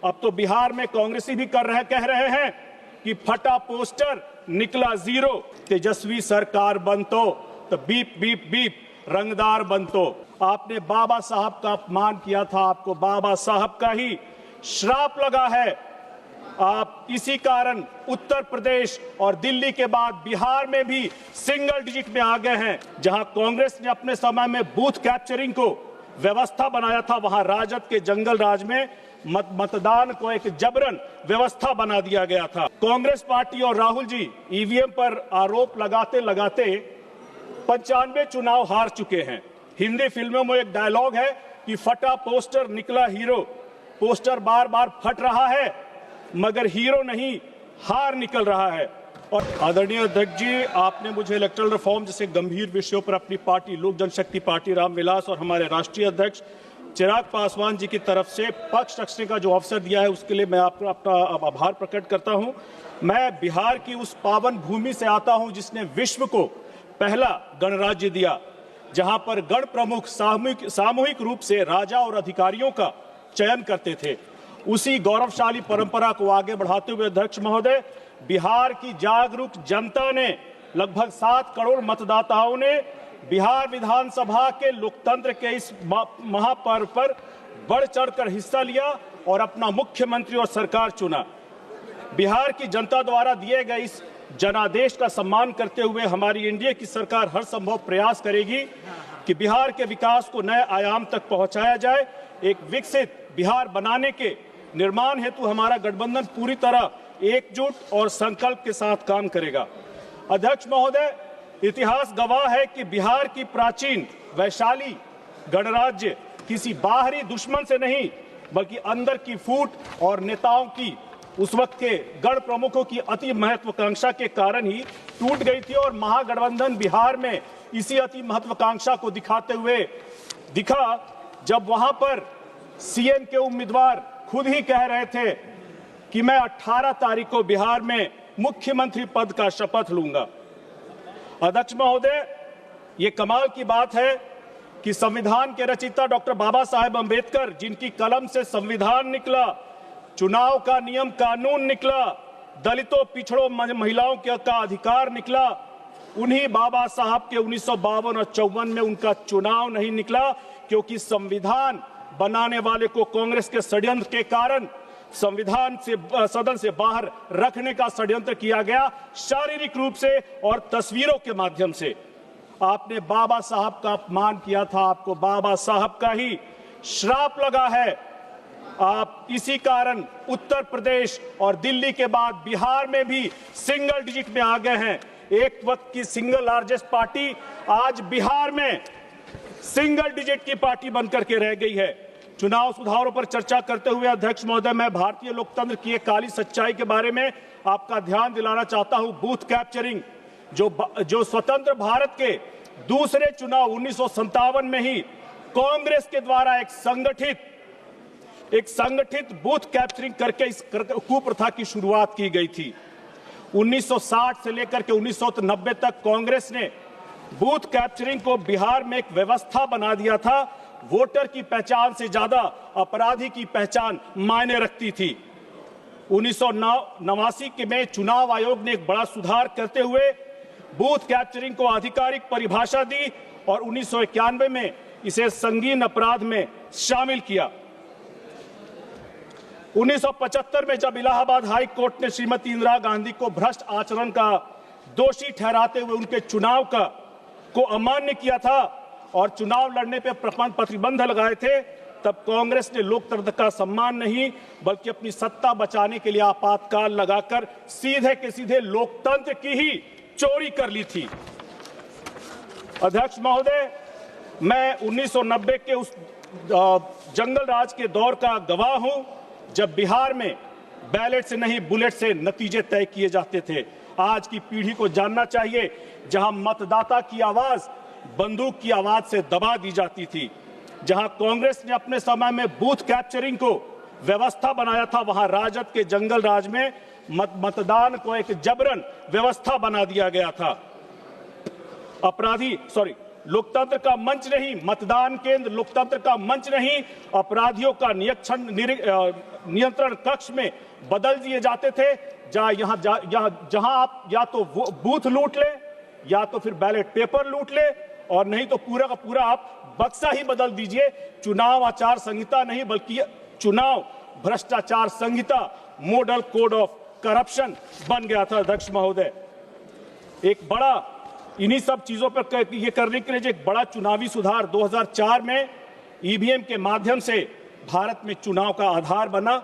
अब तो बिहार में कांग्रेसी भी कह रहे हैं कि फटा पोस्टर निकला जीरो, तेजस्वी सरकार बनतो तो बीप बीप बीप रंगदार बनतो। आपने बाबा साहब का अपमान किया था, आपको बाबा साहब का ही श्राप लगा है। आप इसी कारण उत्तर प्रदेश और दिल्ली के बाद बिहार में भी सिंगल डिजिट में आ गए हैं। जहां कांग्रेस ने अपने समय में बूथ कैप्चरिंग को व्यवस्था बनाया था, वहां राजद के जंगल राज में मतदान को एक जबरन व्यवस्था बना दिया गया था। कांग्रेस पार्टी और राहुल जी ईवीएम पर आरोप लगाते लगाते 95 चुनाव हार चुके हैं। हिंदी फिल्मों में एक डायलॉग है कि फटा पोस्टर निकला हीरो। पोस्टर बार बार फट रहा है मगर हीरो नहीं, हार निकल रहा है। और आदरणीय अध्यक्ष जी, आपने मुझे इलेक्टोरल रिफॉर्म जैसे गंभीर विषयों पर अपनी पार्टी लोक जनशक्ति पार्टी रामविलास और हमारे राष्ट्रीय अध्यक्ष चिराग पासवान जी की तरफ से पक्ष रखने का जो अवसर दिया है उसके लिए मैं आपको अपना आभार प्रकट करता हूं। मैं बिहार की उस पावन भूमि से आता हूं जिसने विश्व को पहला गणराज्य दिया, जहां पर गण प्रमुख सामूहिक रूप से राजा और अधिकारियों का चयन करते थे। उसी गौरवशाली परंपरा को आगे बढ़ाते हुए अध्यक्ष महोदय, बिहार की जागरूक जनता ने लगभग 7 करोड़ मतदाताओं ने बिहार विधानसभा के लोकतंत्र के इस महापर्व पर बढ़ चढ़कर हिस्सा लिया और अपना मुख्यमंत्री और सरकार चुना। बिहार की जनता द्वारा दिए गए इस जनादेश का सम्मान करते हुए हमारी एनडीए की सरकार हर संभव प्रयास करेगी कि बिहार के विकास को नए आयाम तक पहुंचाया जाए। एक विकसित बिहार बनाने के निर्माण हेतु हमारा गठबंधन पूरी तरह एकजुट और संकल्प के साथ काम करेगा। अध्यक्ष महोदय, इतिहास गवाह है कि बिहार की प्राचीन वैशाली गणराज्य किसी बाहरी दुश्मन से नहीं बल्कि अंदर की फूट और नेताओं की, उस वक्त के गण प्रमुखों की अति महत्वाकांक्षा के कारण ही टूट गई थी। और महागठबंधन बिहार में इसी अति महत्वाकांक्षा को दिखाते हुए दिखा जब वहां पर सीएम के उम्मीदवार खुद ही कह रहे थे कि मैं 18 तारीख को बिहार में मुख्यमंत्री पद का शपथ लूंगा। अध्यक्ष महोदय, ये कमाल की बात है कि संविधान के रचयिता डॉक्टर बाबा साहेब अंबेडकर, जिनकी कलम से संविधान निकला, चुनाव का नियम कानून निकला, दलितों पिछड़ों महिलाओं का अधिकार निकला, उन्हीं बाबा साहब के 1952 और 54 में उनका चुनाव नहीं निकला, क्योंकि संविधान बनाने वाले को कांग्रेस के षड्यंत्र के कारण संविधान से सदन से बाहर रखने का षड्यंत्र किया गया, शारीरिक रूप से और तस्वीरों के माध्यम से। आपने बाबा साहब का अपमान किया था, आपको बाबा साहब का ही श्राप लगा है। आप इसी कारण उत्तर प्रदेश और दिल्ली के बाद बिहार में भी सिंगल डिजिट में आ गए हैं। एक वक्त की सिंगल लार्जेस्ट पार्टी आज बिहार में सिंगल डिजिट की पार्टी बनकर के रह गई है। चुनाव सुधारों पर चर्चा करते हुए अध्यक्ष महोदय, मैं भारतीय लोकतंत्र की एक काली सच्चाई के बारे में आपका ध्यान दिलाना चाहता हूं। बूथ कैप्चरिंग जो स्वतंत्र भारत के दूसरे चुनाव 1957 में ही कांग्रेस के द्वारा एक संगठित बूथ कैप्चरिंग करके इस कुप्रथा की शुरुआत की गई थी। 1960 से लेकर के 1990 तक कांग्रेस ने बूथ कैप्चरिंग को बिहार में एक व्यवस्था बना दिया था। वोटर की पहचान से ज्यादा अपराधी की पहचान मायने रखती थी। 1989 में चुनाव आयोग ने एक बड़ा सुधार करते हुए बूथ कैप्चरिंग को आधिकारिक परिभाषा दी और 1991 में इसे संगीन अपराध में शामिल किया। 1975 में जब इलाहाबाद हाई कोर्ट ने श्रीमती इंदिरा गांधी को भ्रष्ट आचरण का दोषी ठहराते हुए उनके चुनाव को अमान्य किया था और चुनाव लड़ने पर प्रतिबंध लगाए थे, तब कांग्रेस ने लोकतंत्र का सम्मान नहीं बल्कि अपनी सत्ता बचाने के लिए आपातकाल लगाकर सीधे के सीधे लोकतंत्र की ही चोरी कर ली थी। अध्यक्ष महोदय, मैं 1990 के उस जंगल राज के दौर का गवाह हूं जब बिहार में बैलेट से नहीं बुलेट से नतीजे तय किए जाते थे। आज की पीढ़ी को जानना चाहिए, जहां मतदाता की आवाज बंदूक की आवाज से दबा दी जाती थी, जहां कांग्रेस ने अपने समय में बूथ कैप्चरिंग को व्यवस्था बनाया था, वहां राजद के जंगल राज में मतदान को एक जबरन व्यवस्था बना दिया गया था। लोकतंत्र का मंच नहीं, मतदान केंद्र लोकतंत्र का मंच नहीं, अपराधियों का नियंत्रण कक्ष में बदल दिए जाते थे, जहां आप या तो बूथ लूट ले या तो फिर बैलेट पेपर लूट ले, और नहीं तो पूरा का पूरा आप बक्सा ही बदल दीजिए। चुनाव आचार संहिता नहीं बल्कि चुनाव भ्रष्टाचार संहिता, मॉडल कोड ऑफ करप्शन बन गया था। अध्यक्ष महोदय, एक बड़ा इन्हीं सब चीजों पर ये करने के लिए एक बड़ा चुनावी सुधार 2004 में ईवीएम के माध्यम से भारत में चुनाव का आधार बना।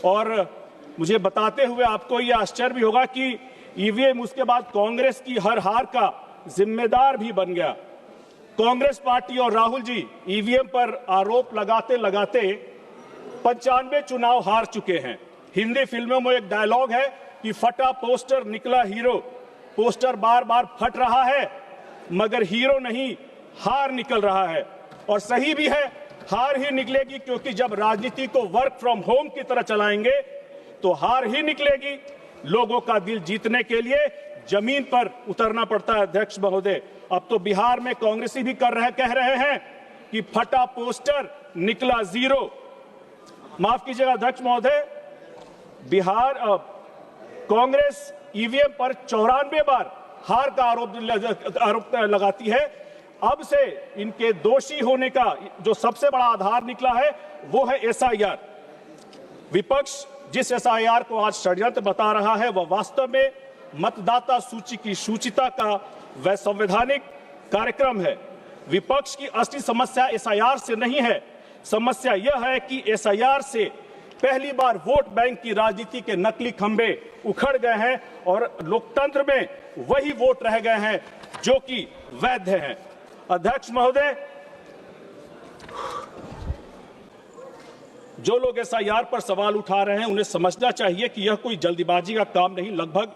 और मुझे बताते हुए आपको यह आश्चर्य भी होगा कि ईवीएम उसके बाद कांग्रेस की हर हार का जिम्मेदार भी बन गया। कांग्रेस पार्टी और राहुल जी ईवीएम पर आरोप लगाते लगाते 95 चुनाव हार चुके हैं। हिंदी फिल्मों में एक डायलॉग है कि फटा पोस्टर निकला हीरो। पोस्टर बार बार फट रहा है मगर हीरो नहीं, हार निकल रहा है। और सही भी है, हार ही निकलेगी, क्योंकि जब राजनीति को वर्क फ्रॉम होम की तरह चलाएंगे तो हार ही निकलेगी। लोगों का दिल जीतने के लिए जमीन पर उतरना पड़ता है। अध्यक्ष महोदय, अब तो बिहार में कांग्रेसी भी कह रहे हैं कि फटा पोस्टर निकला जीरो। माफ कीजिएगा अध्यक्ष महोदय, बिहार कांग्रेस ईवीएम पर 94 बार हार का आरोप लगाती है। अब से इनके दोषी होने का जो सबसे बड़ा आधार निकला है वो है एसआईआर। विपक्ष जिस एसआईआर को आज षड्यंत्र बता रहा है वह वास्तव में मतदाता सूची की सूचिता का वह संवैधानिक कार्यक्रम है। विपक्ष की असली समस्या एसआईआर से नहीं है, समस्या यह है कि एसआईआर से पहली बार वोट बैंक की राजनीति के नकली खंभे उखड़ गए हैं और लोकतंत्र में वही वोट रह गए हैं जो कि वैध हैं। अध्यक्ष महोदय, जो लोग एसआईआर पर सवाल उठा रहे हैं उन्हें समझना चाहिए कि यह कोई जल्दीबाजी का काम नहीं, लगभग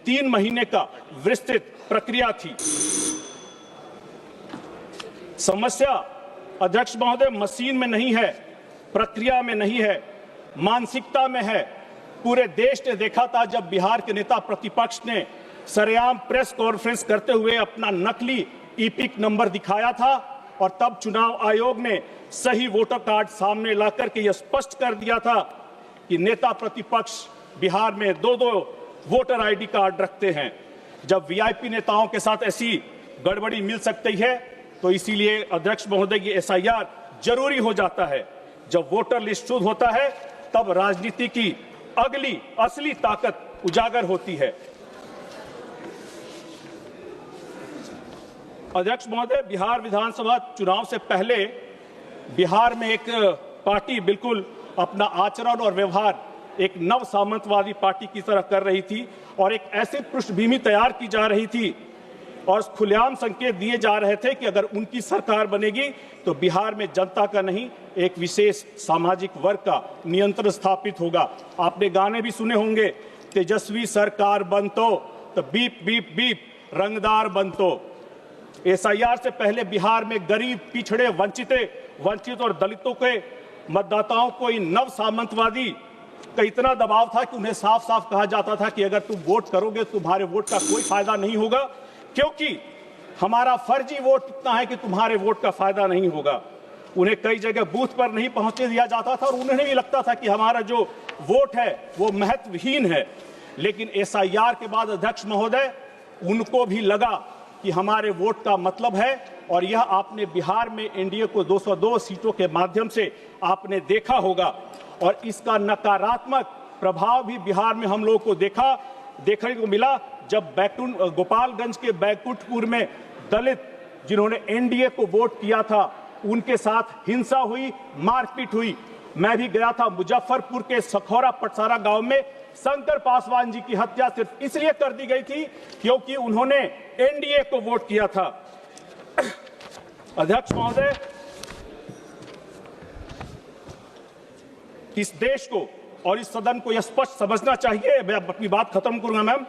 3 महीने का विस्तृत प्रक्रिया थी। समस्या अध्यक्ष महोदय मशीन में नहीं है, प्रक्रिया में नहीं है, मानसिकता में है। पूरे देश ने देखा था जब बिहार के नेता प्रतिपक्ष ने सरेआम प्रेस कॉन्फ्रेंस करते हुए अपना नकली ईपिक नंबर दिखाया था, और तब चुनाव आयोग ने सही वोटर कार्ड सामने लाकर के यह स्पष्ट कर दिया था कि नेता प्रतिपक्ष बिहार में 2-2 वोटर आईडी कार्ड रखते हैं। जब वीआईपी नेताओं के साथ ऐसी गड़बड़ी मिल सकती है तो इसीलिए अध्यक्ष महोदय ये एसआईआर जरूरी हो जाता है। जब वोटर लिस्ट शुद्ध होता है तब राजनीति की अगली असली ताकत उजागर होती है। अध्यक्ष महोदय, बिहार विधानसभा चुनाव से पहले बिहार में एक पार्टी बिल्कुल अपना आचरण और व्यवहार एक नव सामंतवादी पार्टी की तरह कर रही थी और एक ऐसी पृष्ठभूमि तैयार की जा रही थी और खुलेआम संकेत दिए जा रहे थे कि अगर उनकी सरकार बनेगी तो बिहार में जनता का नहीं, एक विशेष सामाजिक वर्ग का नियंत्रण स्थापित होगा। आपने गाने भी सुने होंगे, तेजस्वी सरकार बनतो तो बीप बीप बीप रंगदार बनतो। एसआईआर से पहले बिहार में गरीब, पिछड़े, वंचित और दलितों के मतदाताओं को इन नव सामंतवादी का इतना दबाव था कि उन्हें साफ साफ कहा जाता था कि अगर तुम वोट करोगे तुम्हारे वोट का कोई फायदा नहीं होगा, क्योंकि हमारा फर्जी वोट इतना है कि तुम्हारे वोट का फायदा नहीं होगा। उन्हें कई जगह बूथ पर नहीं पहुंचने दिया जाता था और उन्हें भी लगता था कि हमारा जो वोट है वो महत्वहीन है। लेकिन एसआईआर के बाद अध्यक्ष महोदय उनको भी लगा कि हमारे वोट का मतलब है, और यह आपने बिहार में एनडीए को 202 सीटों के माध्यम से आपने देखा होगा और इसका नकारात्मक प्रभाव भी बिहार में हम लोगों को देखने को मिला जब गोपालगंज के बैकुंठपुर में दलित जिन्होंने एनडीए को वोट किया था उनके साथ हिंसा हुई, मारपीट हुई। मैं भी गया था मुजफ्फरपुर के सखौरा पटसारा गांव में। शंकर पासवान जी की हत्या सिर्फ इसलिए कर दी गई थी क्योंकि उन्होंने एनडीए को वोट किया था। अध्यक्ष महोदय, इस देश को और इस सदन को यह स्पष्ट समझना चाहिए, मैं अपनी बात खत्म करूंगा मैम,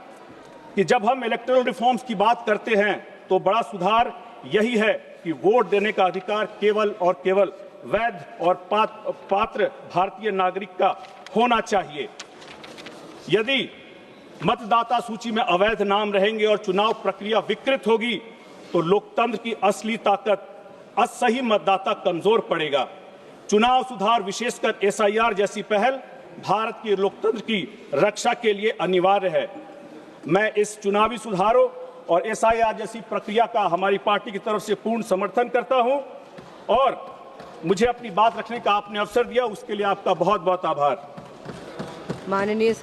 कि जब हम इलेक्टोरल रिफॉर्म्स की बात करते हैं तो बड़ा सुधार यही है कि वोट देने का अधिकार केवल और केवल वैध और पात्र भारतीय नागरिक का होना चाहिए। यदि मतदाता सूची में अवैध नाम रहेंगे और चुनाव प्रक्रिया विकृत होगी तो लोकतंत्र की असली ताकत, असही मतदाता कमजोर पड़ेगा। चुनाव सुधार, विशेषकर एसआईआर जैसी पहल भारत के लोकतंत्र की रक्षा के लिए अनिवार्य है। मैं इस चुनावी सुधारों और एसआईआर जैसी प्रक्रिया का हमारी पार्टी की तरफ से पूर्ण समर्थन करता हूं और मुझे अपनी बात रखने का आपने अवसर दिया, उसके लिए आपका बहुत बहुत आभार। माननीय